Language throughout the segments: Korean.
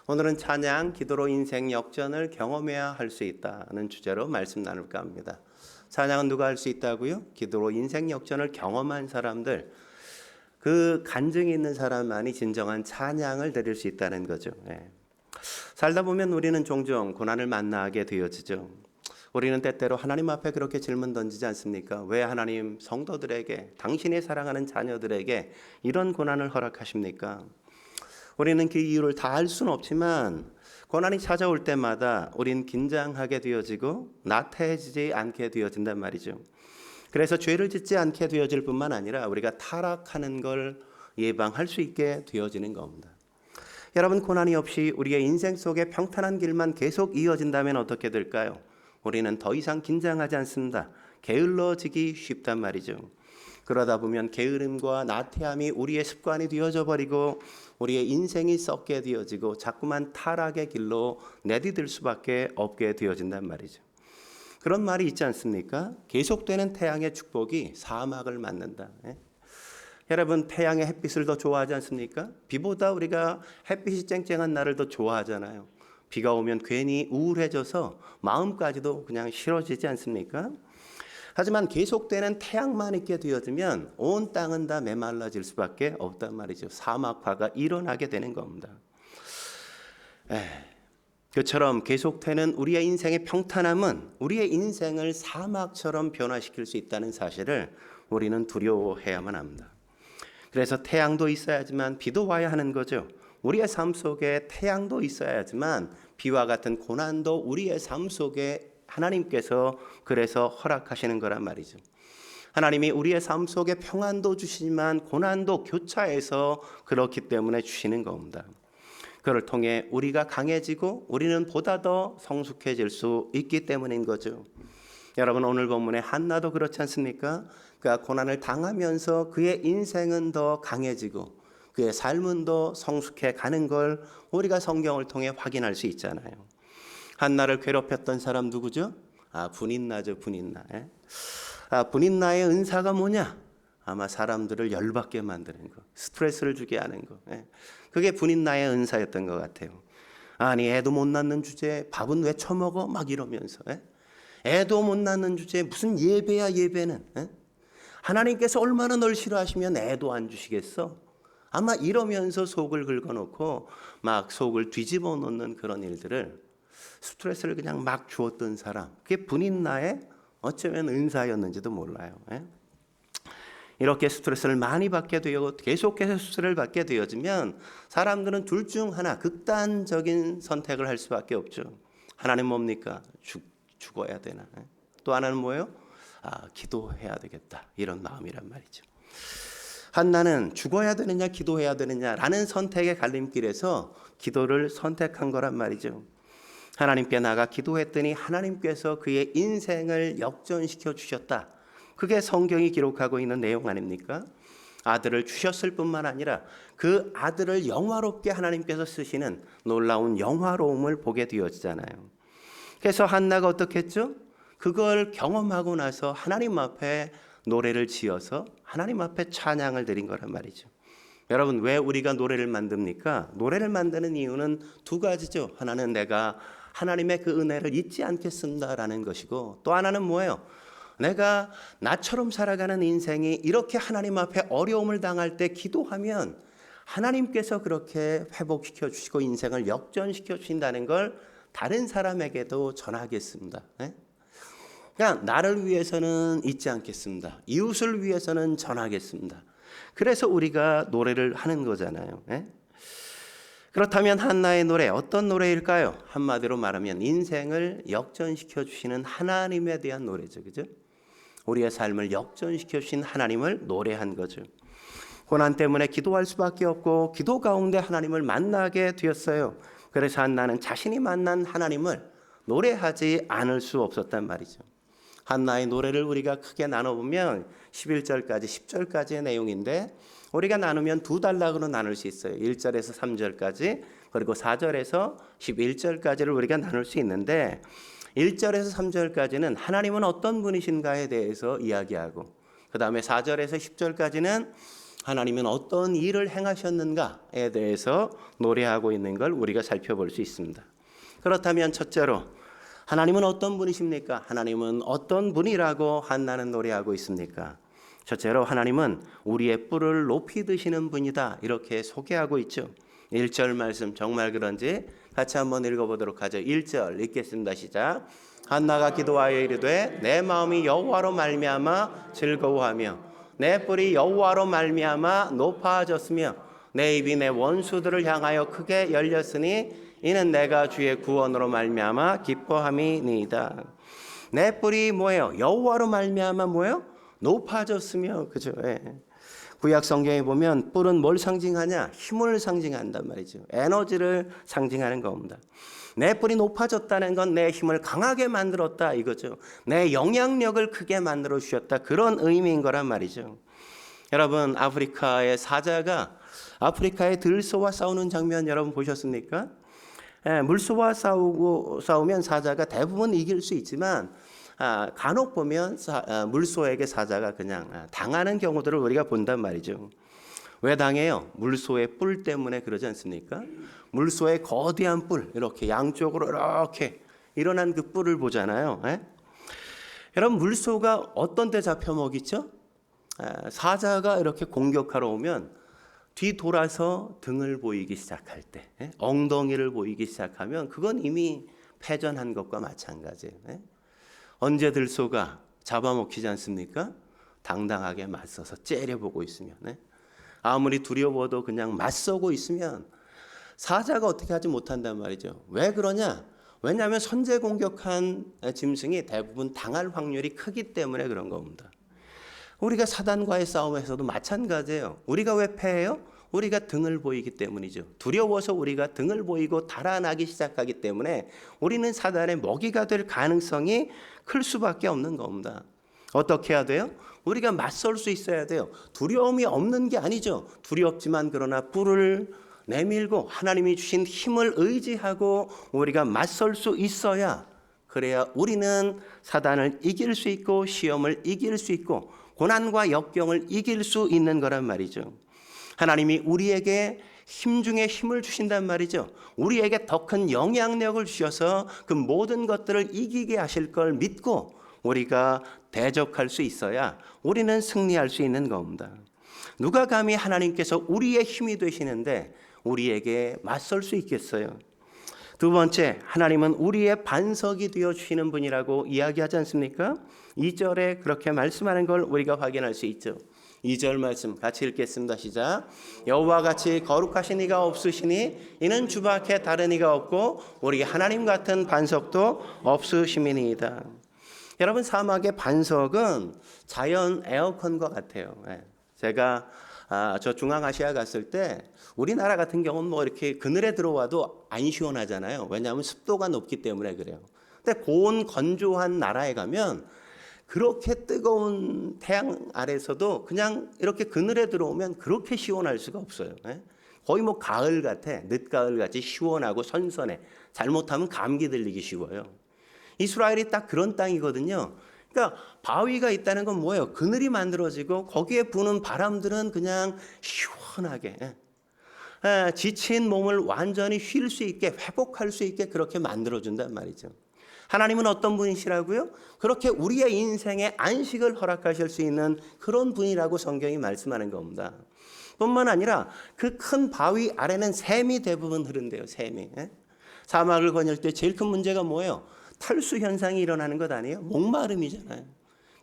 오늘은 찬양, 기도로 인생 역전을 경험해야 할 수 있다는 주제로 말씀 나눌까 합니다. 찬양은 누가 할 수 있다고요? 기도로 인생 역전을 경험한 사람들, 그 간증이 있는 사람만이 진정한 찬양을 드릴 수 있다는 거죠. 살다 보면 우리는 종종 고난을 만나게 되어지죠. 우리는 때때로 하나님 앞에 그렇게 질문 던지지 않습니까? 왜 하나님 성도들에게, 당신이 사랑하는 자녀들에게 이런 고난을 허락하십니까? 우리는 그 이유를 다 알 수는 없지만 고난이 찾아올 때마다 우린 긴장하게 되어지고 나태해지지 않게 되어진단 말이죠. 그래서 죄를 짓지 않게 되어질 뿐만 아니라 우리가 타락하는 걸 예방할 수 있게 되어지는 겁니다. 여러분, 고난이 없이 우리의 인생 속에 평탄한 길만 계속 이어진다면 어떻게 될까요? 우리는 더 이상 긴장하지 않습니다. 게을러지기 쉽단 말이죠. 그러다 보면 게으름과 나태함이 우리의 습관이 되어져 버리고 우리의 인생이 썩게 되어지고 자꾸만 타락의 길로 내디딜 수밖에 없게 되어진단 말이죠. 그런 말이 있지 않습니까? 계속되는 태양의 축복이 사막을 맞는다. 여러분, 태양의 햇빛을 더 좋아하지 않습니까? 비보다 우리가 햇빛이 쨍쨍한 날을 더 좋아하잖아요. 비가 오면 괜히 우울해져서 마음까지도 그냥 싫어지지 않습니까? 하지만 계속되는 태양만 있게 되어지면 온 땅은 다 메말라질 수밖에 없단 말이죠. 사막화가 일어나게 되는 겁니다. 그처럼 계속되는 우리의 인생의 평탄함은 우리의 인생을 사막처럼 변화시킬 수 있다는 사실을 우리는 두려워해야만 합니다. 그래서 태양도 있어야지만 비도 와야 하는 거죠. 우리의 삶 속에 태양도 있어야지만 비와 같은 고난도 우리의 삶 속에 하나님께서 그래서 허락하시는 거란 말이죠. 하나님이 우리의 삶 속에 평안도 주시지만 고난도 교차해서 그렇기 때문에 주시는 겁니다. 그를 통해 우리가 강해지고 우리는 보다 더 성숙해질 수 있기 때문인 거죠. 여러분, 오늘 본문의 한나도 그렇지 않습니까? 그가 고난을 당하면서 그의 인생은 더 강해지고 그의 삶은 더 성숙해 가는 걸 우리가 성경을 통해 확인할 수 있잖아요. 한나를 괴롭혔던 사람 누구죠? 분인나죠, 분인나. 분인나의 은사가 뭐냐? 아마 사람들을 열받게 만드는 거, 스트레스를 주게 하는 거. 그게 분인나의 은사였던 것 같아요. 아니, 애도 못 낳는 주제에 밥은 왜 처먹어? 막 이러면서. 애도 못 낳는 주제에 무슨 예배야, 예배는. 하나님께서 얼마나 널 싫어하시면 애도 안 주시겠어? 아마 이러면서 속을 긁어놓고 막 속을 뒤집어 놓는 그런 일들을, 스트레스를 그냥 막 주었던 사람, 그게 분인나의 어쩌면 은사였는지도 몰라요. 이렇게 스트레스를 많이 받게 되고 계속해서 스트레스를 받게 되어지면 사람들은 둘 중 하나, 극단적인 선택을 할 수밖에 없죠. 하나는 뭡니까? 죽어야 되나? 또 하나는 뭐예요? 기도해야 되겠다, 이런 마음이란 말이죠. 한나는 죽어야 되느냐 기도해야 되느냐라는 선택의 갈림길에서 기도를 선택한 거란 말이죠. 하나님께 나가 기도했더니 하나님께서 그의 인생을 역전시켜 주셨다. 그게 성경이 기록하고 있는 내용 아닙니까? 아들을 주셨을 뿐만 아니라 그 아들을 영화롭게 하나님께서 쓰시는 놀라운 영화로움을 보게 되어지잖아요. 그래서 한나가 어떻게 했죠? 그걸 경험하고 나서 하나님 앞에 노래를 지어서 하나님 앞에 찬양을 드린 거란 말이죠. 여러분, 왜 우리가 노래를 만듭니까? 노래를 만드는 이유는 두 가지죠. 하나는 내가 하나님의 그 은혜를 잊지 않겠습니다라는 것이고, 또 하나는 뭐예요? 내가 나처럼 살아가는 인생이 이렇게 하나님 앞에 어려움을 당할 때 기도하면 하나님께서 그렇게 회복시켜 주시고 인생을 역전시켜 주신다는 걸 다른 사람에게도 전하겠습니다. 그냥 나를 위해서는 잊지 않겠습니다. 이웃을 위해서는 전하겠습니다. 그래서 우리가 노래를 하는 거잖아요. 그렇다면 한나의 노래, 어떤 노래일까요? 한마디로 말하면 인생을 역전시켜 주시는 하나님에 대한 노래죠. 그죠? 우리의 삶을 역전시켜 주신 하나님을 노래한 거죠. 고난 때문에 기도할 수밖에 없고 기도 가운데 하나님을 만나게 되었어요. 그래서 한나는 자신이 만난 하나님을 노래하지 않을 수 없었단 말이죠. 한나의 노래를 우리가 크게 나눠보면 11절까지 10절까지의 내용인데, 우리가 나누면 두 단락으로 나눌 수 있어요. 1절에서 3절까지, 그리고 4절에서 11절까지를 우리가 나눌 수 있는데, 1절에서 3절까지는 하나님은 어떤 분이신가에 대해서 이야기하고, 그 다음에 4절에서 10절까지는 하나님은 어떤 일을 행하셨는가에 대해서 노래하고 있는 걸 우리가 살펴볼 수 있습니다. 그렇다면 첫째로 하나님은 어떤 분이십니까? 하나님은 어떤 분이라고 한나는 노래하고 있습니까? 첫째로 하나님은 우리의 뿔을 높이 드시는 분이다, 이렇게 소개하고 있죠. 1절 말씀 정말 그런지 같이 한번 읽어보도록 하죠. 1절 읽겠습니다. 시작. 한나가 기도하여 이르되 내 마음이 여호와로 말미암아 즐거워하며 내 뿔이 여호와로 말미암아 높아졌으며 내 입이 내 원수들을 향하여 크게 열렸으니 이는 내가 주의 구원으로 말미암아 기뻐함이니이다. 내 뿔이 뭐예요? 여호와로 말미암아 뭐예요? 높아졌으며, 그죠? 예. 구약 성경에 보면 뿔은 뭘 상징하냐? 힘을 상징한단 말이죠. 에너지를 상징하는 겁니다. 내 뿔이 높아졌다는 건 내 힘을 강하게 만들었다, 이거죠. 내 영향력을 크게 만들어 주셨다, 그런 의미인 거란 말이죠. 여러분, 아프리카의 사자가 아프리카의 들소와 싸우는 장면 여러분 보셨습니까? 물소와 싸우면 사자가 대부분 이길 수 있지만 간혹 보면 물소에게 사자가 그냥 당하는 경우들을 우리가 본단 말이죠. 왜 당해요? 물소의 뿔 때문에 그러지 않습니까? 물소의 거대한 뿔, 이렇게 양쪽으로 이렇게 일어난 그 뿔을 보잖아요. 여러분, 물소가 어떤 데 잡혀 먹이죠? 사자가 이렇게 공격하러 오면 뒤돌아서 등을 보이기 시작할 때, 엉덩이를 보이기 시작하면 그건 이미 패전한 것과 마찬가지예요. 언제 들소가 잡아먹히지 않습니까? 당당하게 맞서서 째려보고 있으면, 아무리 두려워도 그냥 맞서고 있으면 사자가 어떻게 하지 못한단 말이죠. 왜 그러냐? 왜냐하면 선제 공격한 짐승이 대부분 당할 확률이 크기 때문에 그런 겁니다. 우리가 사단과의 싸움에서도 마찬가지예요. 우리가 왜 패해요? 우리가 등을 보이기 때문이죠. 두려워서 우리가 등을 보이고 달아나기 시작하기 때문에 우리는 사단의 먹이가 될 가능성이 클 수밖에 없는 겁니다. 어떻게 해야 돼요? 우리가 맞설 수 있어야 돼요. 두려움이 없는 게 아니죠. 두렵지만 그러나 뿔을 내밀고 하나님이 주신 힘을 의지하고 우리가 맞설 수 있어야, 그래야 우리는 사단을 이길 수 있고 시험을 이길 수 있고 고난과 역경을 이길 수 있는 거란 말이죠. 하나님이 우리에게 힘 중에 힘을 주신단 말이죠. 우리에게 더 큰 영향력을 주셔서 그 모든 것들을 이기게 하실 걸 믿고 우리가 대적할 수 있어야 우리는 승리할 수 있는 겁니다. 누가 감히 하나님께서 우리의 힘이 되시는데 우리에게 맞설 수 있겠어요? 두 번째, 하나님은 우리의 반석이 되어주시는 분이라고 이야기하지 않습니까? 2절에 그렇게 말씀하는 걸 우리가 확인할 수 있죠. 2절 말씀 같이 읽겠습니다. 시작. 여호와 같이 거룩하신 이가 없으시니 이는 주 밖에 다른 이가 없고 우리 하나님 같은 반석도 없으심이니이다. 여러분, 사막의 반석은 자연 에어컨과 같아요. 제가 저 중앙아시아 갔을 때 우리나라 같은 경우는 뭐 이렇게 그늘에 들어와도 안 시원하잖아요. 왜냐하면 습도가 높기 때문에 그래요. 근데 고온 건조한 나라에 가면 그렇게 뜨거운 태양 아래서도 그냥 이렇게 그늘에 들어오면 그렇게 시원할 수가 없어요. 거의 뭐 가을 같아, 늦가을 같이 시원하고 선선해. 잘못하면 감기 들리기 쉬워요. 이스라엘이 딱 그런 땅이거든요. 그러니까 바위가 있다는 건 뭐예요? 그늘이 만들어지고 거기에 부는 바람들은 그냥 시원하게 지친 몸을 완전히 쉴 수 있게, 회복할 수 있게 그렇게 만들어준단 말이죠. 하나님은 어떤 분이시라고요? 그렇게 우리의 인생에 안식을 허락하실 수 있는 그런 분이라고 성경이 말씀하는 겁니다. 뿐만 아니라 그 큰 바위 아래는 샘이 대부분 흐른대요. 샘이. 사막을 거닐 때 제일 큰 문제가 뭐예요? 탈수 현상이 일어나는 것 아니에요? 목마름이잖아요.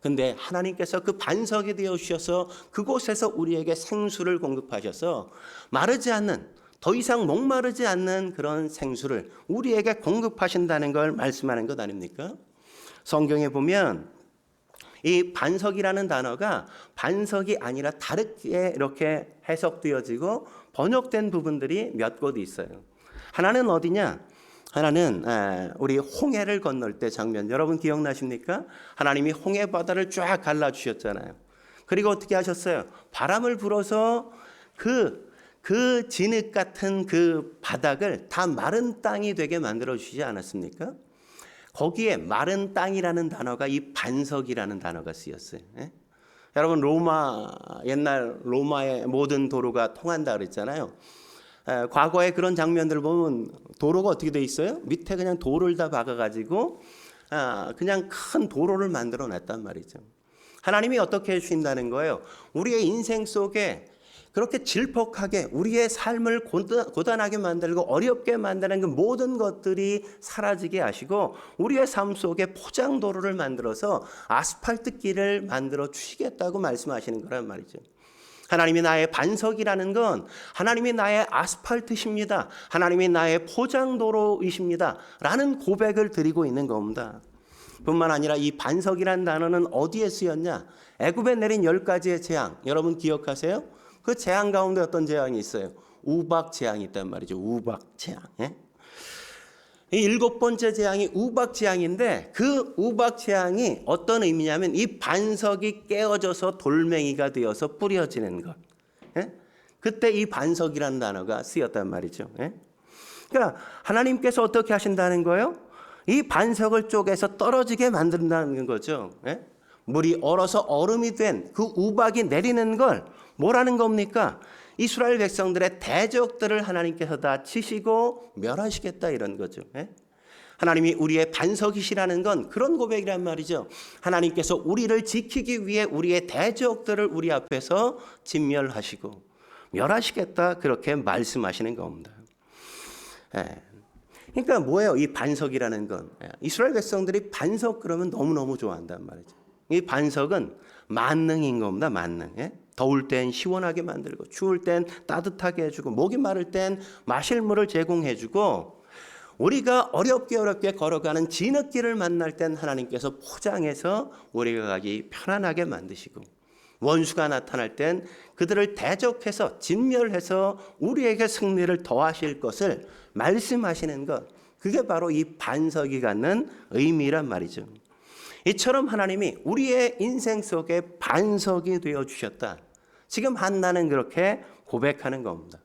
근데 하나님께서 그 반석이 되어 주셔서 그곳에서 우리에게 생수를 공급하셔서 마르지 않는, 더 이상 목마르지 않는 그런 생수를 우리에게 공급하신다는 걸 말씀하는 것 아닙니까? 성경에 보면 이 반석이라는 단어가 반석이 아니라 다르게 이렇게 해석되어지고 번역된 부분들이 몇 곳 있어요. 하나는 어디냐? 하나는 우리 홍해를 건널 때 장면 여러분 기억나십니까? 하나님이 홍해 바다를 쫙 갈라주셨잖아요. 그리고 어떻게 하셨어요? 바람을 불어서 그 진흙 같은 그 바닥을 다 마른 땅이 되게 만들어 주시지 않았습니까? 거기에 마른 땅이라는 단어가 이 반석이라는 단어가 쓰였어요. 여러분 옛날 로마의 모든 도로가 통한다 그랬잖아요. 과거에 그런 장면들 보면 도로가 어떻게 돼 있어요? 밑에 그냥 돌을 다 박아가지고 그냥 큰 도로를 만들어 놨단 말이죠. 하나님이 어떻게 해주신다는 거예요? 우리의 인생 속에 그렇게 질퍽하게 우리의 삶을 고단하게 만들고 어렵게 만드는 그 모든 것들이 사라지게 하시고 우리의 삶 속에 포장도로를 만들어서 아스팔트 길을 만들어 주시겠다고 말씀하시는 거란 말이죠. 하나님이 나의 반석이라는 건 하나님이 나의 아스팔트십니다. 하나님이 나의 포장도로이십니다. 라는 고백을 드리고 있는 겁니다. 뿐만 아니라 이 반석이라는 단어는 어디에 쓰였냐? 애굽에 내린 10가지의 재앙. 여러분 기억하세요? 그 재앙 가운데 어떤 재앙이 있어요? 우박 재앙이 있단 말이죠. 우박 재앙. 예? 이 7번째 재앙이 우박 재앙인데 그 우박 재앙이 어떤 의미냐면 이 반석이 깨어져서 돌멩이가 되어서 뿌려지는 것. 예? 그때 이 반석이라는 단어가 쓰였단 말이죠. 예? 그러니까 하나님께서 어떻게 하신다는 거예요? 이 반석을 쪼개서 떨어지게 만든다는 거죠. 예? 물이 얼어서 얼음이 된 그 우박이 내리는 걸 뭐라는 겁니까? 이스라엘 백성들의 대적들을 하나님께서 다 치시고 멸하시겠다 이런 거죠. 예? 하나님이 우리의 반석이시라는 건 그런 고백이란 말이죠. 하나님께서 우리를 지키기 위해 우리의 대적들을 우리 앞에서 진멸하시고 멸하시겠다 그렇게 말씀하시는 겁니다. 예. 그러니까 뭐예요? 이 반석이라는 건 이스라엘 백성들이 반석 그러면 너무너무 좋아한단 말이죠. 이 반석은 만능인 겁니다. 만능. 예? 더울 땐 시원하게 만들고 추울 땐 따뜻하게 해주고 목이 마를 땐 마실 물을 제공해주고 우리가 어렵게 걸어가는 진흙길을 만날 땐 하나님께서 포장해서 우리가 가기 편안하게 만드시고 원수가 나타날 땐 그들을 대적해서 진멸해서 우리에게 승리를 더하실 것을 말씀하시는 것, 그게 바로 이 반석이 갖는 의미란 말이죠. 이처럼 하나님이 우리의 인생 속에 반석이 되어주셨다. 지금 한나는 그렇게 고백하는 겁니다.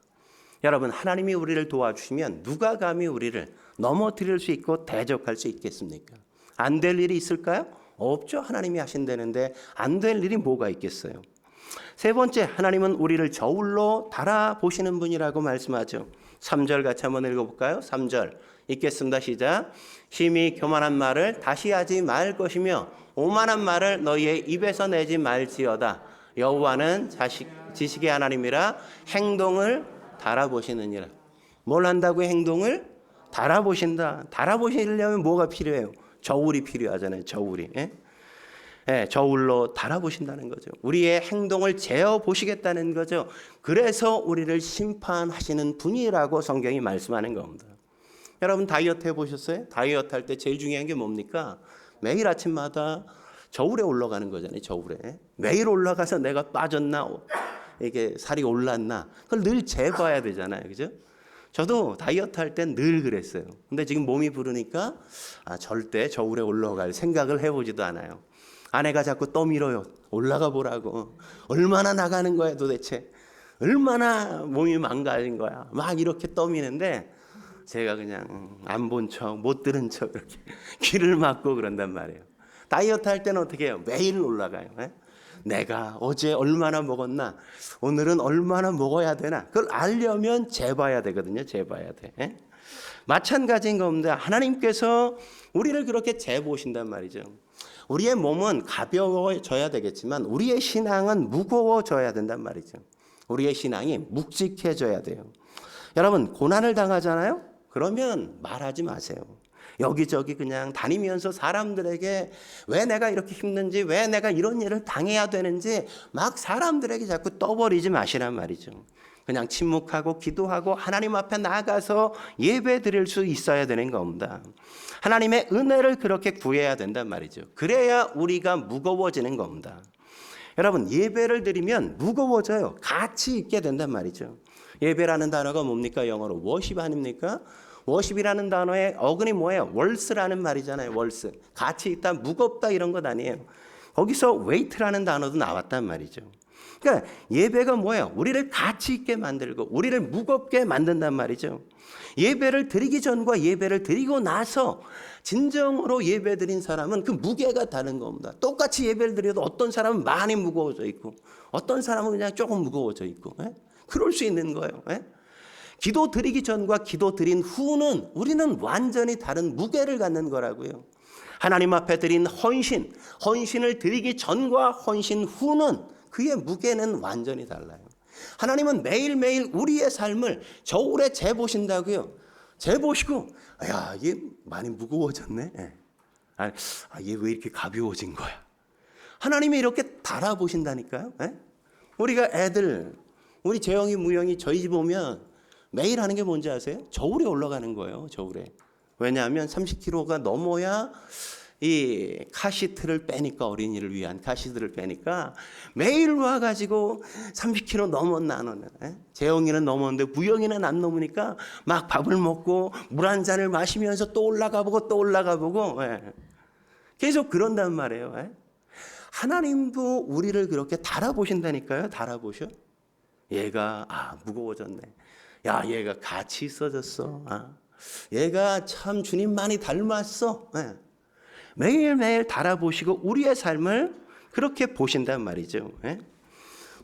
여러분, 하나님이 우리를 도와주시면 누가 감히 우리를 넘어뜨릴 수 있고 대적할 수 있겠습니까? 안 될 일이 있을까요? 없죠. 하나님이 하신다는데 안 될 일이 뭐가 있겠어요? 세 번째, 하나님은 우리를 저울로 달아보시는 분이라고 말씀하죠. 3절 같이 한번 읽어볼까요? 3절 읽겠습니다. 시작. 심히 교만한 말을 다시 하지 말 것이며 오만한 말을 너희의 입에서 내지 말지어다. 여호와는 지식의 하나님이라 행동을 달아보시느니라. 뭘 한다고 행동을 달아보신다. 달아보시려면 뭐가 필요해요? 저울이 필요하잖아요. 저울이. 예? 예, 저울로 달아보신다는 거죠. 우리의 행동을 재어보시겠다는 거죠. 그래서 우리를 심판하시는 분이라고 성경이 말씀하는 겁니다. 여러분 다이어트 해보셨어요? 다이어트 할 때 제일 중요한 게 뭡니까? 매일 아침마다 저울에 올라가는 거잖아요. 저울에. 매일 올라가서 내가 빠졌나? 이게 살이 올랐나? 그걸 늘 재봐야 되잖아요. 그죠? 저도 다이어트 할 땐 늘 그랬어요. 근데 지금 몸이 부르니까 절대 저울에 올라갈 생각을 해보지도 않아요. 아내가 자꾸 떠밀어요. 올라가 보라고. 얼마나 나가는 거야 도대체. 얼마나 몸이 망가진 거야. 막 이렇게 떠미는데 제가 그냥 안 본 척, 못 들은 척 이렇게 귀를 막고 그런단 말이에요. 다이어트 할 때는 어떻게 해요? 매일 올라가요. 에? 내가 어제 얼마나 먹었나? 오늘은 얼마나 먹어야 되나? 그걸 알려면 재봐야 되거든요. 재봐야 돼. 에? 마찬가지인 겁니다. 하나님께서 우리를 그렇게 재보신단 말이죠. 우리의 몸은 가벼워져야 되겠지만 우리의 신앙은 무거워져야 된단 말이죠. 우리의 신앙이 묵직해져야 돼요. 여러분 고난을 당하잖아요. 그러면 말하지 마세요. 여기저기 그냥 다니면서 사람들에게 왜 내가 이렇게 힘든지 왜 내가 이런 일을 당해야 되는지 막 사람들에게 자꾸 떠버리지 마시란 말이죠. 그냥 침묵하고 기도하고 하나님 앞에 나아가서 예배 드릴 수 있어야 되는 겁니다. 하나님의 은혜를 그렇게 구해야 된단 말이죠. 그래야 우리가 무거워지는 겁니다. 여러분 예배를 드리면 무거워져요. 가치 있게 된단 말이죠. 예배라는 단어가 뭡니까? 영어로 워십 아닙니까? 워십이라는 단어의 어근이 뭐예요? 월스라는 말이잖아요. 월스. 가치 있다, 무겁다 이런 것 아니에요. 거기서 웨이트라는 단어도 나왔단 말이죠. 그러니까 예배가 뭐예요? 우리를 가치 있게 만들고 우리를 무겁게 만든단 말이죠. 예배를 드리기 전과 예배를 드리고 나서 진정으로 예배 드린 사람은 그 무게가 다른 겁니다. 똑같이 예배를 드려도 어떤 사람은 많이 무거워져 있고 어떤 사람은 그냥 조금 무거워져 있고, 그럴 수 있는 거예요. 기도 드리기 전과 기도 드린 후는 우리는 완전히 다른 무게를 갖는 거라고요. 하나님 앞에 드린 헌신을 드리기 전과 헌신 후는 그의 무게는 완전히 달라요. 하나님은 매일매일 우리의 삶을 저울에 재보신다고요. 재보시고, 야, 얘 많이 무거워졌네. 얘 왜 이렇게 가벼워진 거야? 하나님이 이렇게 달아보신다니까요. 우리가 우리 재영이, 무영이 저희 집 오면 매일 하는 게 뭔지 아세요? 저울에 올라가는 거예요. 저울에. 왜냐하면 30kg가 넘어야 이 카시트를 빼니까, 어린이를 위한 카시트를 빼니까 매일 와가지고 30kg 넘었나 너는. 재영이는 넘었는데 무영이는 안 넘으니까 막 밥을 먹고 물 한 잔을 마시면서 또 올라가 보고 또 올라가 보고 계속 그런단 말이에요. 하나님도 우리를 그렇게 달아보신다니까요. 달아보셔. 얘가 무거워졌네. 야, 얘가 가치 있어졌어. 얘가 참 주님 많이 닮았어. 매일매일 달아보시고 우리의 삶을 그렇게 보신단 말이죠.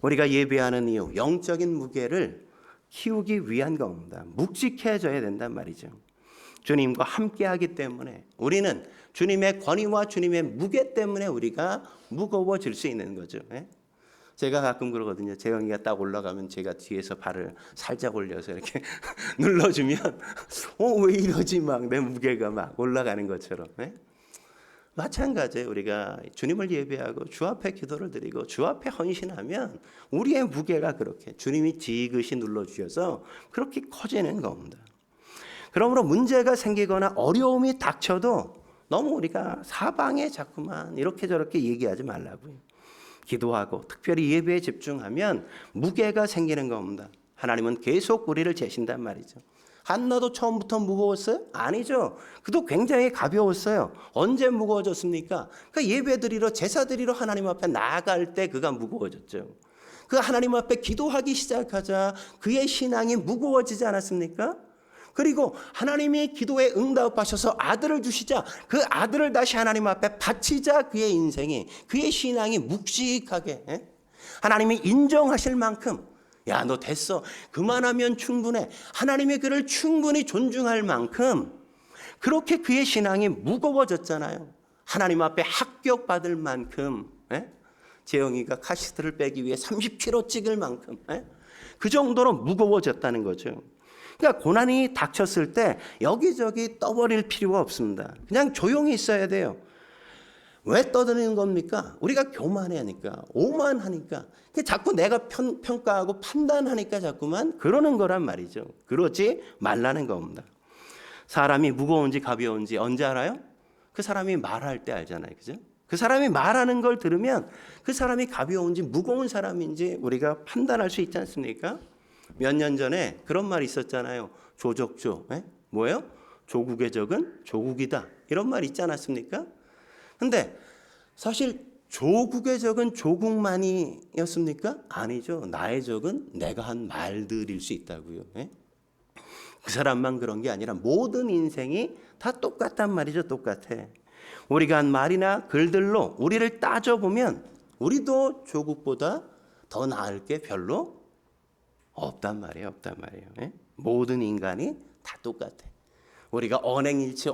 우리가 예배하는 이유, 영적인 무게를 키우기 위한 겁니다. 묵직해져야 된단 말이죠. 주님과 함께하기 때문에 우리는 주님의 권위와 주님의 무게 때문에 우리가 무거워질 수 있는 거죠. 제가 가끔 그러거든요. 재영이가 딱 올라가면 제가 뒤에서 발을 살짝 올려서 이렇게 눌러주면 왜 이러지? 막 내 무게가 막 올라가는 것처럼. 마찬가지예요. 우리가 주님을 예배하고 주 앞에 기도를 드리고 주 앞에 헌신하면 우리의 무게가 그렇게 주님이 지그시 눌러주셔서 그렇게 커지는 겁니다. 그러므로 문제가 생기거나 어려움이 닥쳐도 너무 우리가 사방에 자꾸만 이렇게 저렇게 얘기하지 말라고요. 기도하고 특별히 예배에 집중하면 무게가 생기는 겁니다. 하나님은 계속 우리를 재신단 말이죠. 한나도 처음부터 무거웠어요? 아니죠. 그도 굉장히 가벼웠어요. 언제 무거워졌습니까? 그 예배 드리러, 제사 드리러 하나님 앞에 나아갈 때 그가 무거워졌죠. 그 하나님 앞에 기도하기 시작하자 그의 신앙이 무거워지지 않았습니까? 그리고 하나님이 기도에 응답하셔서 아들을 주시자 그 아들을 다시 하나님 앞에 바치자 그의 인생이, 그의 신앙이 묵직하게, 하나님이 인정하실 만큼, 야, 너 됐어, 그만하면 충분해, 하나님이 그를 충분히 존중할 만큼 그렇게 그의 신앙이 무거워졌잖아요. 하나님 앞에 합격받을 만큼, 재영이가 카시트를 빼기 위해 30kg 찍을 만큼, 그 정도로 무거워졌다는 거죠. 그러니까 고난이 닥쳤을 때 여기저기 떠버릴 필요가 없습니다. 그냥 조용히 있어야 돼요. 왜 떠드는 겁니까? 우리가 교만하니까, 오만하니까, 자꾸 내가 평가하고 판단하니까 자꾸만 그러는 거란 말이죠. 그러지 말라는 겁니다. 사람이 무거운지 가벼운지 언제 알아요? 그 사람이 말할 때 알잖아요. 그죠? 그 사람이 말하는 걸 들으면 그 사람이 가벼운지 무거운 사람인지 우리가 판단할 수 있지 않습니까? 몇 년 전에 그런 말이 있었잖아요. 조적조. 뭐예요? 조국의 적은 조국이다. 이런 말 있지 않았습니까? 근데 사실 조국의 적은 조국만이었습니까? 아니죠. 나의 적은 내가 한 말들일 수 있다고요. 그 사람만 그런 게 아니라 모든 인생이 다 똑같단 말이죠. 똑같아. 우리가 한 말이나 글들로 우리를 따져보면 우리도 조국보다 더 나을 게 별로 없단 말이에요. 없단 말이에요. 모든 인간이 다 똑같아. 우리가 언행일치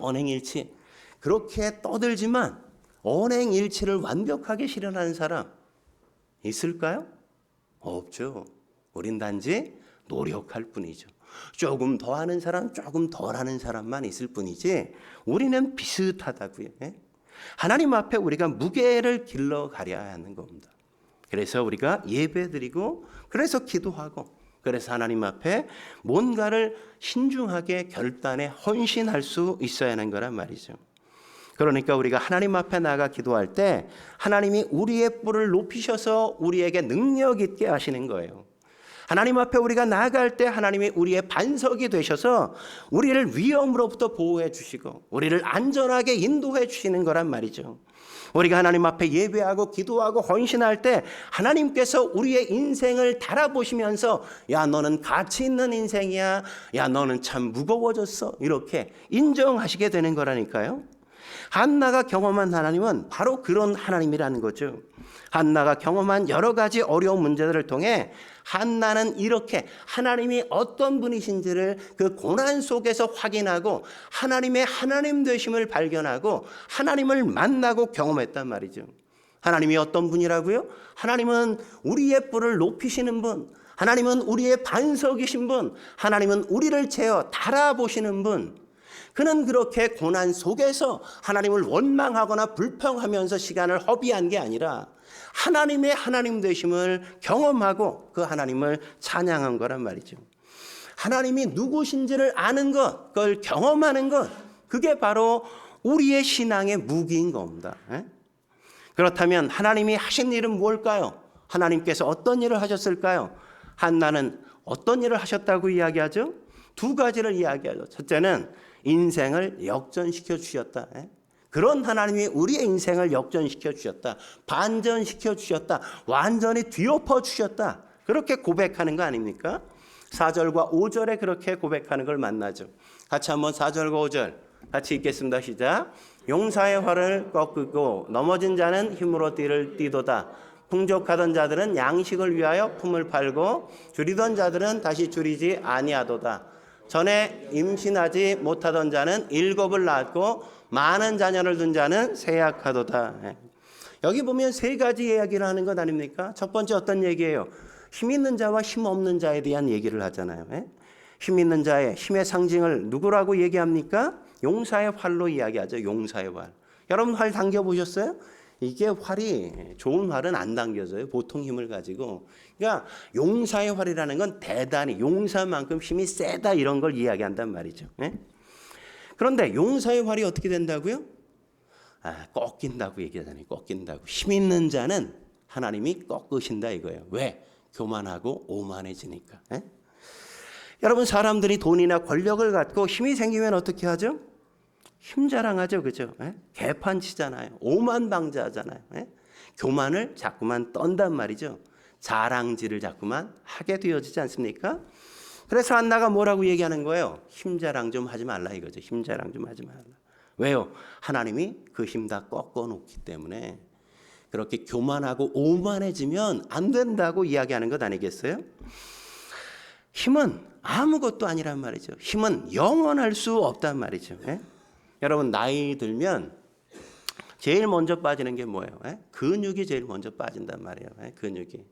그렇게 떠들지만 언행일치를 완벽하게 실현하는 사람 있을까요? 없죠. 우린 단지 노력할 뿐이죠. 조금 더 하는 사람, 조금 덜 하는 사람만 있을 뿐이지 우리는 비슷하다고요. 하나님 앞에 우리가 무게를 길러가려야 하는 겁니다. 그래서 우리가 예배드리고 그래서 기도하고 그래서 하나님 앞에 뭔가를 신중하게 결단해 헌신할 수 있어야 하는 거란 말이죠. 그러니까 우리가 하나님 앞에 나가 기도할 때 하나님이 우리의 뿔을 높이셔서 우리에게 능력 있게 하시는 거예요. 하나님 앞에 우리가 나아갈 때 하나님이 우리의 반석이 되셔서 우리를 위험으로부터 보호해 주시고 우리를 안전하게 인도해 주시는 거란 말이죠. 우리가 하나님 앞에 예배하고 기도하고 헌신할 때 하나님께서 우리의 인생을 달아보시면서 야 너는 가치 있는 인생이야, 야 너는 참 무거워졌어, 이렇게 인정하시게 되는 거라니까요. 한나가 경험한 하나님은 바로 그런 하나님이라는 거죠. 한나가 경험한 여러 가지 어려운 문제들을 통해 한나는 이렇게 하나님이 어떤 분이신지를 그 고난 속에서 확인하고 하나님의 하나님 되심을 발견하고 하나님을 만나고 경험했단 말이죠. 하나님이 어떤 분이라고요? 하나님은 우리의 뿔을 높이시는 분, 하나님은 우리의 반석이신 분, 하나님은 우리를 재어 달아보시는 분. 그는 그렇게 고난 속에서 하나님을 원망하거나 불평하면서 시간을 허비한 게 아니라 하나님의 하나님 되심을 경험하고 그 하나님을 찬양한 거란 말이죠. 하나님이 누구신지를 아는 것, 그걸 경험하는 것, 그게 바로 우리의 신앙의 무기인 겁니다. 그렇다면 하나님이 하신 일은 뭘까요? 하나님께서 어떤 일을 하셨을까요? 한나는 어떤 일을 하셨다고 이야기하죠? 두 가지를 이야기하죠. 첫째는 인생을 역전시켜 주셨다. 그런 하나님이 우리의 인생을 역전시켜 주셨다. 반전시켜 주셨다. 완전히 뒤엎어 주셨다. 그렇게 고백하는 거 아닙니까? 4절과 5절에 그렇게 고백하는 걸 만나죠. 같이 한번 4절과 5절 같이 읽겠습니다. 시작. 용사의 활을 꺾고 넘어진 자는 힘으로 띠를 띠도다. 풍족하던 자들은 양식을 위하여 품을 팔고 줄이던 자들은 다시 줄이지 아니하도다. 전에 임신하지 못하던 자는 7을 낳았고 많은 자녀를 둔 자는 세약하도다. 여기 보면 세 가지 이야기를 하는 것 아닙니까? 첫 번째 어떤 얘기예요? 힘 있는 자와 힘 없는 자에 대한 얘기를 하잖아요. 힘 있는 자의 힘의 상징을 누구라고 얘기합니까? 용사의 활로 이야기하죠. 용사의 활. 여러분 활 당겨보셨어요? 이게 활이 좋은 활은 안 당겨져요. 보통 힘을 가지고. 그러니까 용사의 활이라는 건 대단히 용사만큼 힘이 세다 이런 걸 이야기한단 말이죠. 그런데 용사의 활이 어떻게 된다고요? 꺾인다고 얘기하잖아요. 꺾인다고. 힘 있는 자는 하나님이 꺾으신다 이거예요. 왜? 교만하고 오만해지니까. 여러분 사람들이 돈이나 권력을 갖고 힘이 생기면 어떻게 하죠? 힘 자랑하죠. 그죠? 개판 치잖아요. 오만방자하잖아요. 교만을 자꾸만 떤단 말이죠. 자랑질을 자꾸만 하게 되어지지 않습니까? 그래서 한나가 뭐라고 얘기하는 거예요? 힘 자랑 좀 하지 말라 이거죠. 힘 자랑 좀 하지 말라. 왜요? 하나님이 그 힘 다 꺾어 놓기 때문에 그렇게 교만하고 오만해지면 안 된다고 이야기하는 것 아니겠어요? 힘은 아무것도 아니란 말이죠. 힘은 영원할 수 없단 말이죠. 여러분 나이 들면 제일 먼저 빠지는 게 뭐예요? 근육이 제일 먼저 빠진단 말이에요. 근육이.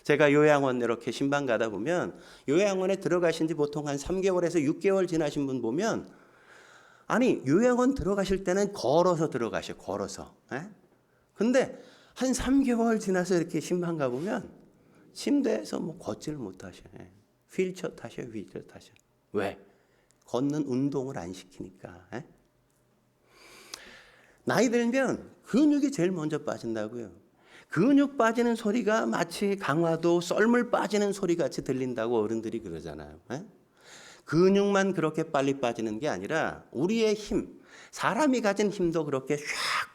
제가 요양원 이렇게 신방 가다 보면 요양원에 들어가신 지 보통 한 3개월에서 6개월 지나신 분 보면 아니 요양원 들어가실 때는 걸어서 들어가셔. 걸어서. 근데 한 3개월 지나서 이렇게 신방 가보면 침대에서 뭐 걷지를 못하셔. 휠체어 타셔. 휠체어 타셔. 왜? 걷는 운동을 안 시키니까. 나이 들면 근육이 제일 먼저 빠진다고요. 근육 빠지는 소리가 마치 강화도 썰물 빠지는 소리 같이 들린다고 어른들이 그러잖아요. 근육만 그렇게 빨리 빠지는 게 아니라 우리의 힘, 사람이 가진 힘도 그렇게 샥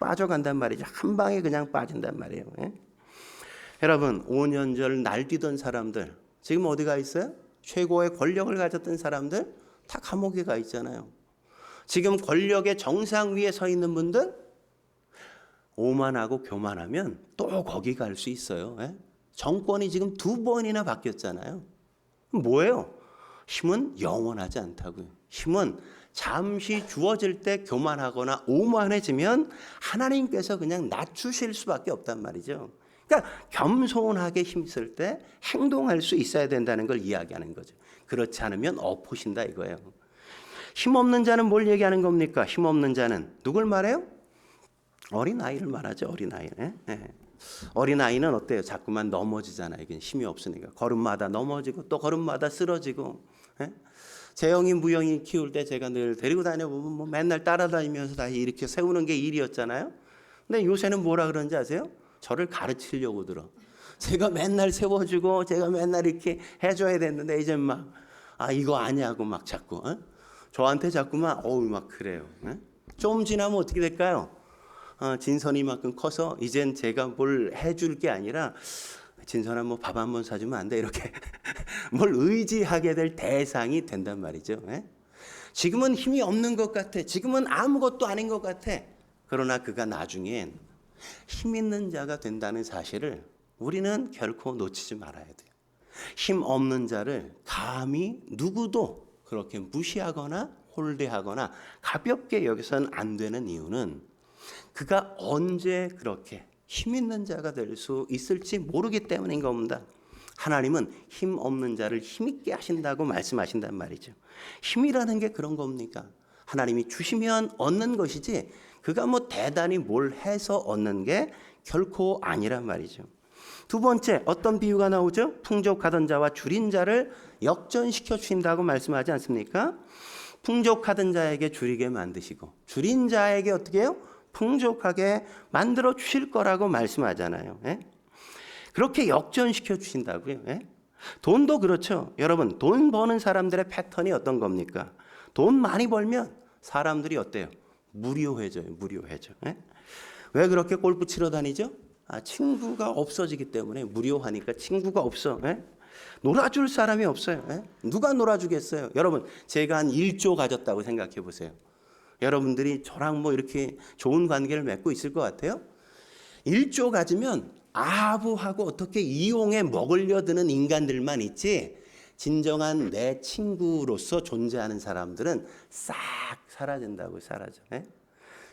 빠져간단 말이죠. 한 방에 그냥 빠진단 말이에요. 여러분 5년 전 날뛰던 사람들 지금 어디 가 있어요? 최고의 권력을 가졌던 사람들 다 감옥에 가 있잖아요. 지금 권력의 정상 위에 서 있는 분들 오만하고 교만하면 또 거기 갈 수 있어요. 정권이 지금 2번이나 바뀌었잖아요. 뭐예요? 힘은 영원하지 않다고요. 힘은 잠시 주어질 때 교만하거나 오만해지면 하나님께서 그냥 낮추실 수밖에 없단 말이죠. 그러니까 겸손하게 힘쓸 때 행동할 수 있어야 된다는 걸 이야기하는 거죠. 그렇지 않으면 엎으신다 이거예요. 힘없는 자는 뭘 얘기하는 겁니까? 힘없는 자는 누굴 말해요? 어린아이를 말하죠. 어린아이. 어린아이는 어때요? 자꾸만 넘어지잖아요. 힘이 없으니까. 걸음마다 넘어지고 또 걸음마다 쓰러지고. 재영이 무영이 키울 때 제가 늘 데리고 다녀보면 뭐 맨날 따라다니면서 다시 이렇게 세우는 게 일이었잖아요. 근데 요새는 뭐라 그러는지 아세요? 저를 가르치려고 들어. 제가 맨날 세워주고 제가 맨날 이렇게 해줘야 됐는데 이제 막 이거 아니야고 막 자꾸 저한테 자꾸만 막 그래요. 좀 지나면 어떻게 될까요? 진선이 이만큼 커서 이젠 제가 뭘 해줄 게 아니라 진선아 뭐 밥 한 번 사주면 안 돼 이렇게 뭘 의지하게 될 대상이 된단 말이죠. 지금은 힘이 없는 것 같아. 지금은 아무것도 아닌 것 같아. 그러나 그가 나중엔 힘 있는 자가 된다는 사실을 우리는 결코 놓치지 말아야 돼요. 힘 없는 자를 감히 누구도 그렇게 무시하거나 홀대하거나 가볍게 여기서는 안 되는 이유는 그가 언제 그렇게 힘 있는 자가 될 수 있을지 모르기 때문인 겁니다. 하나님은 힘 없는 자를 힘있게 하신다고 말씀하신단 말이죠. 힘이라는 게 그런 겁니까? 하나님이 주시면 얻는 것이지 그가 뭐 대단히 뭘 해서 얻는 게 결코 아니란 말이죠. 두 번째, 어떤 비유가 나오죠? 풍족하던 자와 줄인 자를 역전시켜 주신다고 말씀하지 않습니까? 풍족하던 자에게 줄이게 만드시고 줄인 자에게 어떻게 해요? 풍족하게 만들어 주실 거라고 말씀하잖아요. 그렇게 역전시켜 주신다고요. 돈도 그렇죠. 여러분, 돈 버는 사람들의 패턴이 어떤 겁니까? 돈 많이 벌면 사람들이 어때요? 무료해져요. 왜 그렇게 골프 치러 다니죠? 친구가 없어지기 때문에. 무료하니까 친구가 없어. 놀아줄 사람이 없어요. 누가 놀아주겠어요? 여러분, 제가 한 1조 가졌다고 생각해 보세요. 여러분들이 저랑 뭐 이렇게 좋은 관계를 맺고 있을 것 같아요? 1조 가지면 아부하고 어떻게 이용해 먹으려 드는 인간들만 있지 진정한 내 친구로서 존재하는 사람들은 싹 사라진다고. 사라져.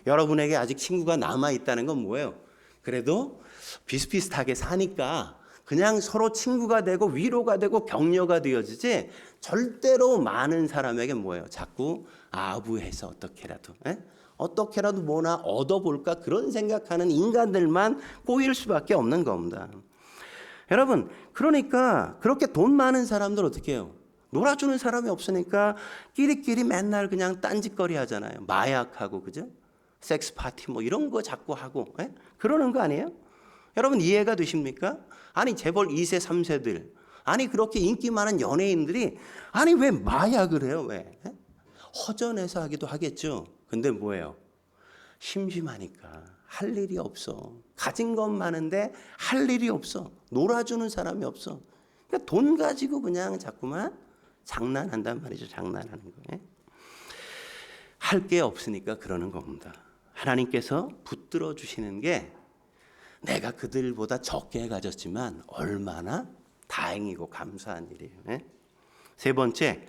여러분에게 아직 친구가 남아있다는 건 뭐예요? 그래도 비슷비슷하게 사니까 그냥 서로 친구가 되고 위로가 되고 격려가 되어지지 절대로 많은 사람에게 뭐예요? 자꾸 아부해서 어떻게라도 뭐나 얻어볼까 그런 생각하는 인간들만 꼬일 수밖에 없는 겁니다. 여러분, 그러니까 그렇게 돈 많은 사람들 어떻게 해요? 놀아주는 사람이 없으니까 끼리끼리 맨날 그냥 딴짓거리 하잖아요. 마약하고, 그죠? 섹스 파티 뭐 이런 거 자꾸 하고 그러는 거 아니에요? 여러분 이해가 되십니까? 아니 재벌 2세 3세들 그렇게 인기 많은 연예인들이 왜 마약을 해요? 왜? 허전해서 하기도 하겠죠. 근데 뭐예요? 심심하니까 할 일이 없어. 가진 건 많은데 할 일이 없어. 놀아주는 사람이 없어. 그러니까 돈 가지고 그냥 자꾸만 장난한단 말이죠. 장난하는 거. 할 게 없으니까 그러는 겁니다. 하나님께서 붙들어 주시는 게 내가 그들보다 적게 가졌지만 얼마나 다행이고 감사한 일이에요. 세 번째,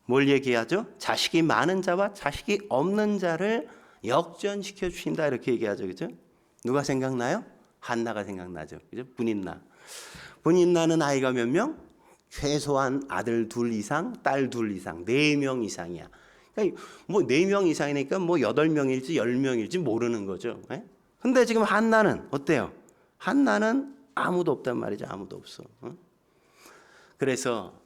뭘 얘기하죠? 자식이 많은 자와 자식이 없는 자를 역전시켜 주신다 이렇게 얘기하죠. 그죠? 누가 생각나요? 한나가 생각나죠. 그죠? 분인나는 아이가 몇 명? 최소한 아들 2 이상, 딸 2 이상, 4명 이상이야. 그러니까 뭐 4명 이상이니까 뭐 8명일지 10명일지 모르는 거죠. 근데 지금 한나는 어때요? 한나는 아무도 없단 말이죠. 아무도 없어. 그래서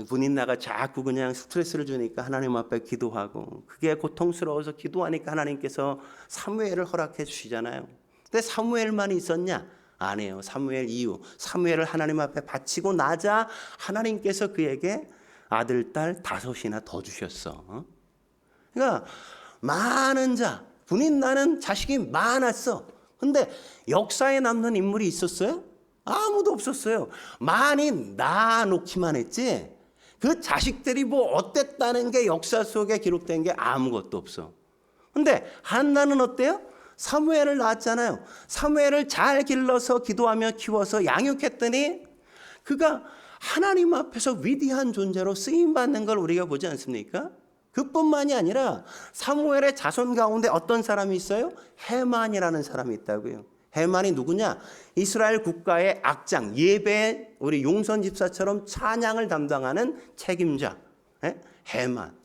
분인나가 자꾸 그냥 스트레스를 주니까 하나님 앞에 기도하고 그게 고통스러워서 기도하니까 하나님께서 사무엘을 허락해 주시잖아요. 근데 사무엘만 있었냐? 아니에요. 사무엘 이후 사무엘을 하나님 앞에 바치고 나자 하나님께서 그에게 아들, 딸 5이나 더 주셨어. 그러니까 많은 자, 분인나는 자식이 많았어. 근데 역사에 남는 인물이 있었어요? 아무도 없었어요. 많이 낳아놓기만 했지 그 자식들이 뭐 어땠다는 게 역사 속에 기록된 게 아무것도 없어. 근데 한나는 어때요? 사무엘을 낳았잖아요. 사무엘을 잘 길러서 기도하며 키워서 양육했더니 그가 하나님 앞에서 위대한 존재로 쓰임받는 걸 우리가 보지 않습니까? 그뿐만이 아니라 사무엘의 자손 가운데 어떤 사람이 있어요? 헤만이라는 사람이 있다고요. 헤만이 누구냐? 이스라엘 국가의 악장, 예배 우리 용선 집사처럼 찬양을 담당하는 책임자. 헤만.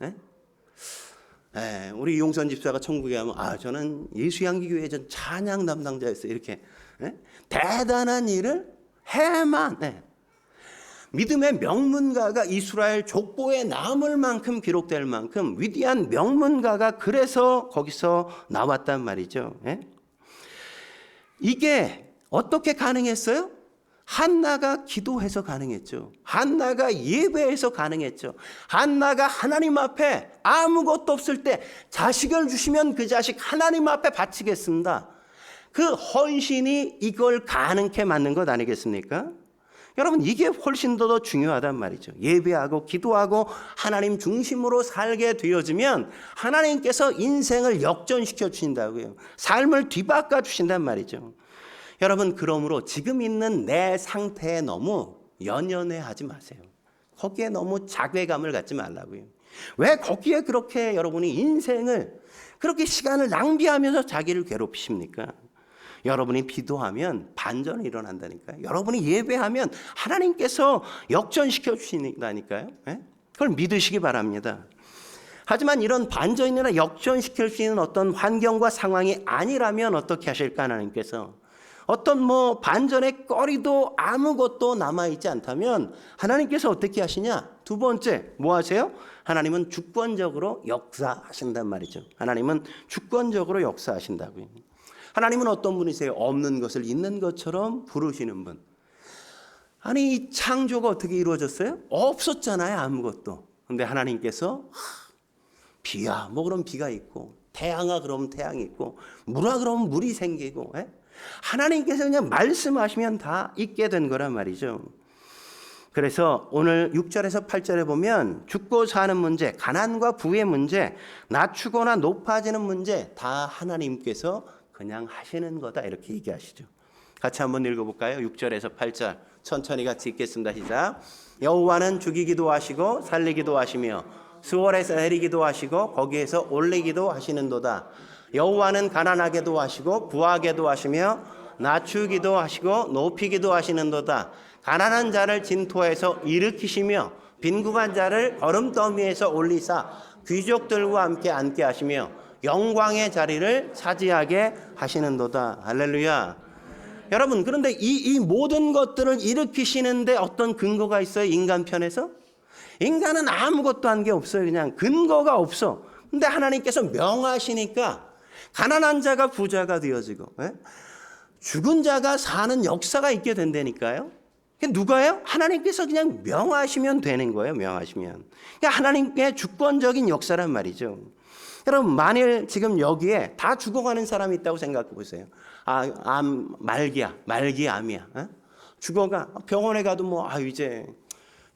우리 용선 집사가 천국에 가면 저는 예수향기교회 전 찬양 담당자였어요. 이렇게 대단한 일을 헤만. 믿음의 명문가가 이스라엘 족보에 남을 만큼 기록될 만큼 위대한 명문가가 그래서 거기서 나왔단 말이죠. 이게 어떻게 가능했어요? 한나가 기도해서 가능했죠. 한나가 예배해서 가능했죠. 한나가 하나님 앞에 아무것도 없을 때 자식을 주시면 그 자식 하나님 앞에 바치겠습니다. 그 헌신이 이걸 가능케 만든 것 아니겠습니까? 여러분, 이게 훨씬 더 중요하단 말이죠. 예배하고 기도하고 하나님 중심으로 살게 되어지면 하나님께서 인생을 역전시켜 주신다고요. 삶을 뒤바꿔 주신단 말이죠. 여러분, 그러므로 지금 있는 내 상태에 너무 연연해하지 마세요. 거기에 너무 자괴감을 갖지 말라고요. 왜 거기에 그렇게 여러분이 인생을 그렇게 시간을 낭비하면서 자기를 괴롭히십니까? 여러분이 기도하면 반전이 일어난다니까요. 여러분이 예배하면 하나님께서 역전시켜 주신다니까요. 그걸 믿으시기 바랍니다. 하지만 이런 반전이나 역전시킬 수 있는 어떤 환경과 상황이 아니라면 어떻게 하실까? 하나님께서 어떤 반전의 거리도 아무것도 남아있지 않다면 하나님께서 어떻게 하시냐? 두 번째, 뭐 하세요? 하나님은 주권적으로 역사하신단 말이죠. 하나님은 주권적으로 역사하신다고요. 하나님은 어떤 분이세요? 없는 것을 있는 것처럼 부르시는 분. 아니, 이 창조가 어떻게 이루어졌어요? 없었잖아요, 아무것도. 근데 하나님께서 비야, 그럼 비가 있고, 태양아, 그러면 태양이 있고, 물아, 그러면 물이 생기고, 하나님께서 그냥 말씀하시면 다 있게 된 거란 말이죠. 그래서 오늘 6절에서 8절에 보면 죽고 사는 문제, 가난과 부의 문제, 낮추거나 높아지는 문제 다 하나님께서 그냥 하시는 거다, 이렇게 얘기하시죠. 같이 한번 읽어볼까요? 6절에서 8절 천천히 같이 읽겠습니다. 시작. 여호와는 죽이기도 하시고 살리기도 하시며 수월에서 내리기도 하시고 거기에서 올리기도 하시는도다. 여호와는 가난하게도 하시고 부하게도 하시며 낮추기도 하시고 높이기도 하시는도다. 가난한 자를 진토에서 일으키시며 빈궁한 자를 거름더미에서 올리사 귀족들과 함께 앉게 하시며 영광의 자리를 차지하게 하시는도다. 할렐루야. 여러분, 그런데 이 모든 것들을 일으키시는데 어떤 근거가 있어요? 인간 편에서? 인간은 아무것도 한 게 없어요. 그냥 근거가 없어. 근데 하나님께서 명하시니까 가난한 자가 부자가 되어지고 죽은 자가 사는 역사가 있게 된다니까요. 누가요? 하나님께서 그냥 명하시면 되는 거예요. 명하시면. 하나님의 주권적인 역사란 말이죠. 여러분, 만일 지금 여기에 다 죽어가는 사람이 있다고 생각해 보세요. 말기암이야. 죽어가. 병원에 가도 이제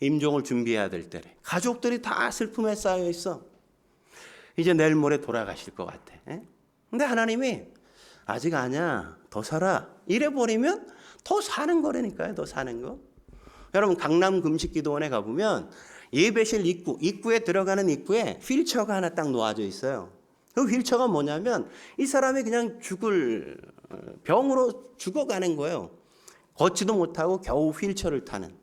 임종을 준비해야 될 때래. 가족들이 다 슬픔에 쌓여 있어. 이제 내일 모레 돌아가실 것 같아. 근데 하나님이 아직 아니야, 더 살아, 이래 버리면 더 사는 거라니까요. 더 사는 거. 여러분, 강남 금식기도원에 가보면 예배실 입구에 들어가는 입구에 휠체어가 하나 딱 놓아져 있어요. 그 휠체어가 뭐냐면 이 사람이 그냥 죽을 병으로 죽어가는 거예요. 걷지도 못하고 겨우 휠체어를 타는.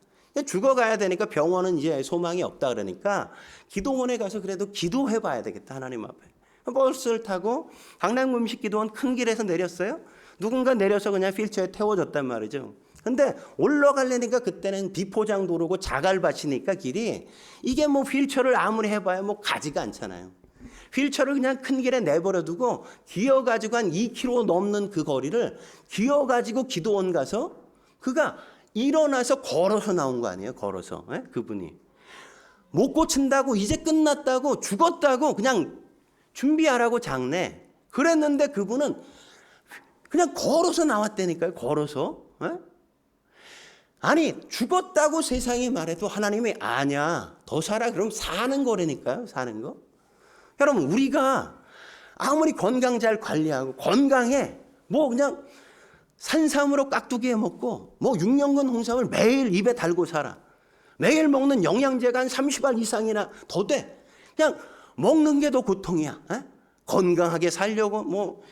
죽어가야 되니까 병원은 이제 소망이 없다 그러니까 기도원에 가서 그래도 기도해 봐야 되겠다, 하나님 앞에. 버스를 타고 강남 금식기도원 큰 길에서 내렸어요. 누군가 내려서 그냥 휠체어에 태워줬단 말이죠. 근데 올라가려니까 그때는 비포장 도로고 자갈밭이니까 길이 이게 휠체어를 아무리 해봐야 가지가 않잖아요. 휠체어를 그냥 큰 길에 내버려두고 기어가지고 한 2km 넘는 그 거리를 기어가지고 기도원 가서 그가 일어나서 걸어서 나온 거 아니에요. 걸어서. 그분이 못 고친다고 이제 끝났다고 죽었다고 그냥 준비하라고 장례 그랬는데 그분은 그냥 걸어서 나왔다니까요. 걸어서. 아니, 죽었다고 세상이 말해도 하나님이 아니야, 더 살아, 그럼 사는 거라니까요. 사는 거. 여러분, 우리가 아무리 건강 잘 관리하고 건강해 그냥 산삼으로 깍두기 해 먹고 6년근 홍삼을 매일 입에 달고 살아. 매일 먹는 영양제가 한 30알 이상이나 더 돼. 그냥 먹는 게 더 고통이야. 건강하게 살려고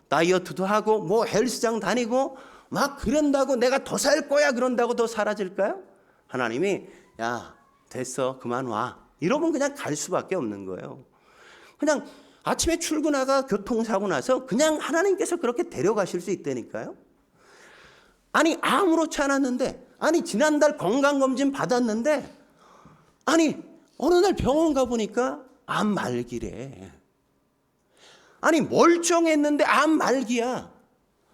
다이어트도 하고 헬스장 다니고 막 그런다고 내가 더 살 거야 그런다고 더 사라질까요? 하나님이 야, 됐어, 그만 와, 이러면 그냥 갈 수밖에 없는 거예요. 그냥 아침에 출근하가 교통사고 나서 그냥 하나님께서 그렇게 데려가실 수 있다니까요. 아니, 아무렇지 않았는데, 아니 지난달 건강검진 받았는데, 아니 어느 날 병원 가보니까 암 말기래. 아니 멀쩡했는데 암 말기야.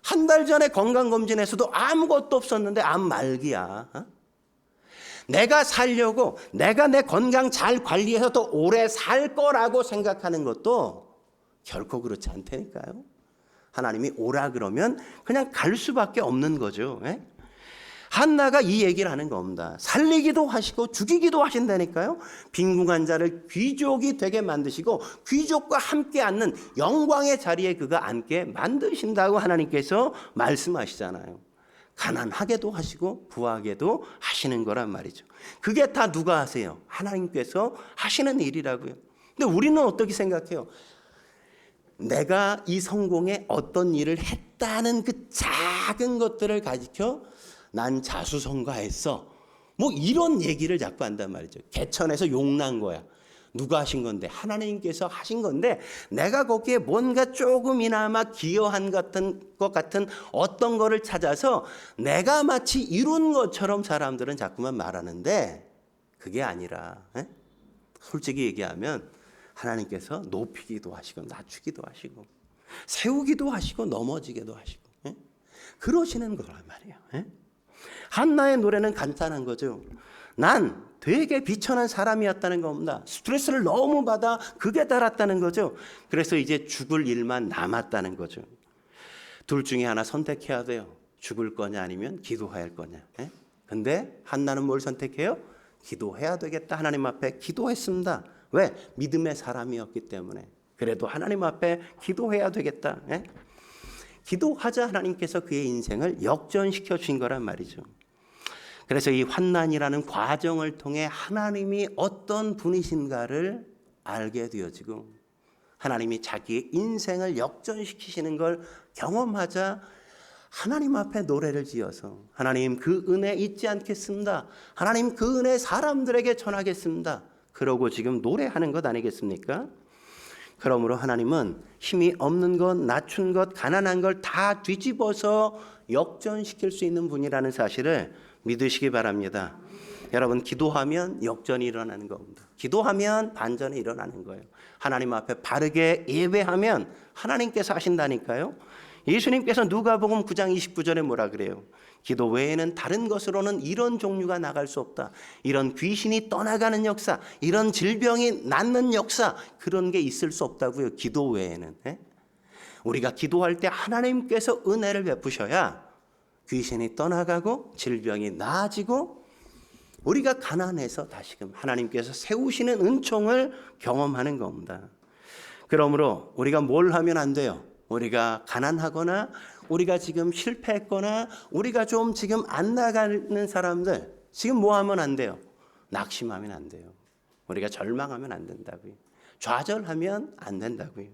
한 달 전에 건강검진에서도 아무것도 없었는데 암 말기야. 내가 살려고 내가 내 건강 잘 관리해서 더 오래 살 거라고 생각하는 것도 결코 그렇지 않다니까요. 하나님이 오라 그러면 그냥 갈 수밖에 없는 거죠. 한나가 이 얘기를 하는 겁니다. 살리기도 하시고 죽이기도 하신다니까요. 빈궁한 자를 귀족이 되게 만드시고 귀족과 함께 앉는 영광의 자리에 그가 앉게 만드신다고 하나님께서 말씀하시잖아요. 가난하게도 하시고 부하게도 하시는 거란 말이죠. 그게 다 누가 하세요? 하나님께서 하시는 일이라고요. 근데 우리는 어떻게 생각해요? 내가 이 성공에 어떤 일을 했다는 그 작은 것들을 가지켜 난 자수성가했어. 뭐 이런 얘기를 자꾸 한단 말이죠. 개천에서 용난 거야. 누가 하신 건데? 하나님께서 하신 건데 내가 거기에 뭔가 조금이나마 기여한 것 같은 어떤 거를 찾아서 내가 마치 이룬 것처럼 사람들은 자꾸만 말하는데 그게 아니라 솔직히 얘기하면 하나님께서 높이기도 하시고 낮추기도 하시고 세우기도 하시고 넘어지기도 하시고 그러시는 거란 말이에요. 한나의 노래는 간단한 거죠. 난 되게 비천한 사람이었다는 겁니다. 스트레스를 너무 받아 극에 달았다는 거죠. 그래서 이제 죽을 일만 남았다는 거죠. 둘 중에 하나 선택해야 돼요. 죽을 거냐 아니면 기도할 거냐. 근데 한나는 뭘 선택해요? 기도해야 되겠다. 하나님 앞에 기도했습니다. 왜? 믿음의 사람이었기 때문에. 그래도 하나님 앞에 기도해야 되겠다. 기도하자 하나님께서 그의 인생을 역전시켜 주신 거란 말이죠. 그래서 이 환난이라는 과정을 통해 하나님이 어떤 분이신가를 알게 되어지고 하나님이 자기의 인생을 역전시키시는 걸 경험하자 하나님 앞에 노래를 지어서 하나님 그 은혜 잊지 않겠습니다. 하나님 그 은혜 사람들에게 전하겠습니다. 그러고 지금 노래하는 것 아니겠습니까? 그러므로 하나님은 힘이 없는 것, 낮춘 것, 가난한 걸 다 뒤집어서 역전시킬 수 있는 분이라는 사실을 믿으시기 바랍니다. 여러분 기도하면 역전이 일어나는 겁니다. 기도하면 반전이 일어나는 거예요. 하나님 앞에 바르게 예배하면 하나님께서 하신다니까요. 예수님께서 누가복음 9장 29절에 뭐라 그래요? 기도 외에는 다른 것으로는 이런 종류가 나갈 수 없다. 이런 귀신이 떠나가는 역사, 이런 질병이 낫는 역사, 그런 게 있을 수 없다고요. 기도 외에는. 우리가 기도할 때 하나님께서 은혜를 베푸셔야 귀신이 떠나가고 질병이 나아지고 우리가 가난해서 다시금 하나님께서 세우시는 은총을 경험하는 겁니다. 그러므로 우리가 뭘 하면 안 돼요? 우리가 가난하거나 우리가 지금 실패했거나 우리가 좀 지금 안 나가는 사람들 지금 뭐 하면 안 돼요? 낙심하면 안 돼요. 우리가 절망하면 안 된다고요. 좌절하면 안 된다고요.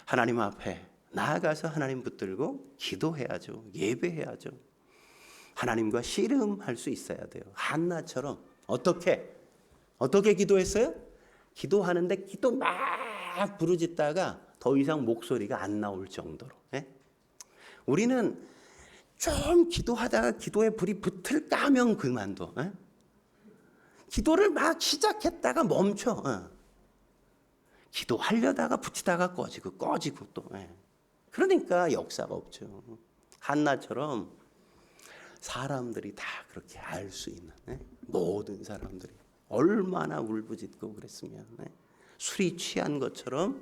하나님 앞에 나아가서 하나님 붙들고 기도해야죠. 예배해야죠. 하나님과 씨름할 수 있어야 돼요. 한나처럼 어떻게 기도했어요? 기도하는데 기도 막 부르짖다가 더 이상 목소리가 안 나올 정도로. 우리는 좀 기도하다가 기도에 불이 붙을까 하면 그만둬. 기도를 막 시작했다가 멈춰. 기도하려다가 붙이다가 꺼지고 또. 그러니까 역사가 없죠. 한나처럼 사람들이 다 그렇게 알 수 있는 모든 사람들이 얼마나 울부짖고 그랬으면 술이 취한 것처럼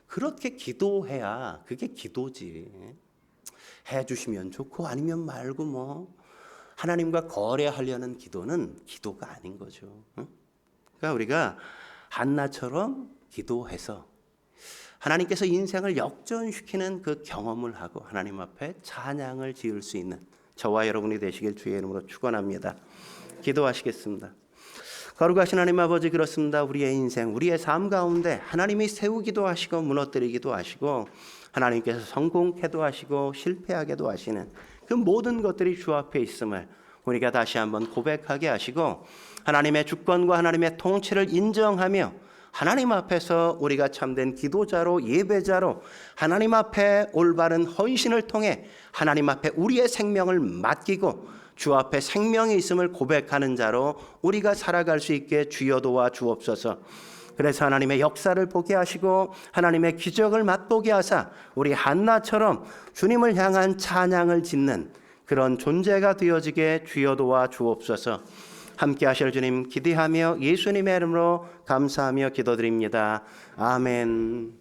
그렇게 기도해야 그게 기도지. 해주시면 좋고 아니면 말고 뭐 하나님과 거래하려는 기도는 기도가 아닌 거죠. 그러니까 우리가 한나처럼 기도해서 하나님께서 인생을 역전시키는 그 경험을 하고 하나님 앞에 찬양을 지을 수 있는 저와 여러분이 되시길 주의 이름으로 축원합니다. 기도하시겠습니다. 거룩하신 하나님 아버지, 그렇습니다. 우리의 인생, 우리의 삶 가운데 하나님이 세우기도 하시고 무너뜨리기도 하시고 하나님께서 성공케도 하시고 실패하게도 하시는 그 모든 것들이 주 앞에 있음을 우리가 다시 한번 고백하게 하시고 하나님의 주권과 하나님의 통치를 인정하며 하나님 앞에서 우리가 참된 기도자로 예배자로 하나님 앞에 올바른 헌신을 통해 하나님 앞에 우리의 생명을 맡기고 주 앞에 생명이 있음을 고백하는 자로 우리가 살아갈 수 있게 주여 도와 주옵소서. 그래서 하나님의 역사를 보게 하시고 하나님의 기적을 맛보게 하사 우리 한나처럼 주님을 향한 찬양을 짓는 그런 존재가 되어지게 주여 도와 주옵소서. 함께 하실 주님 기대하며 예수님의 이름으로 감사하며 기도드립니다. 아멘.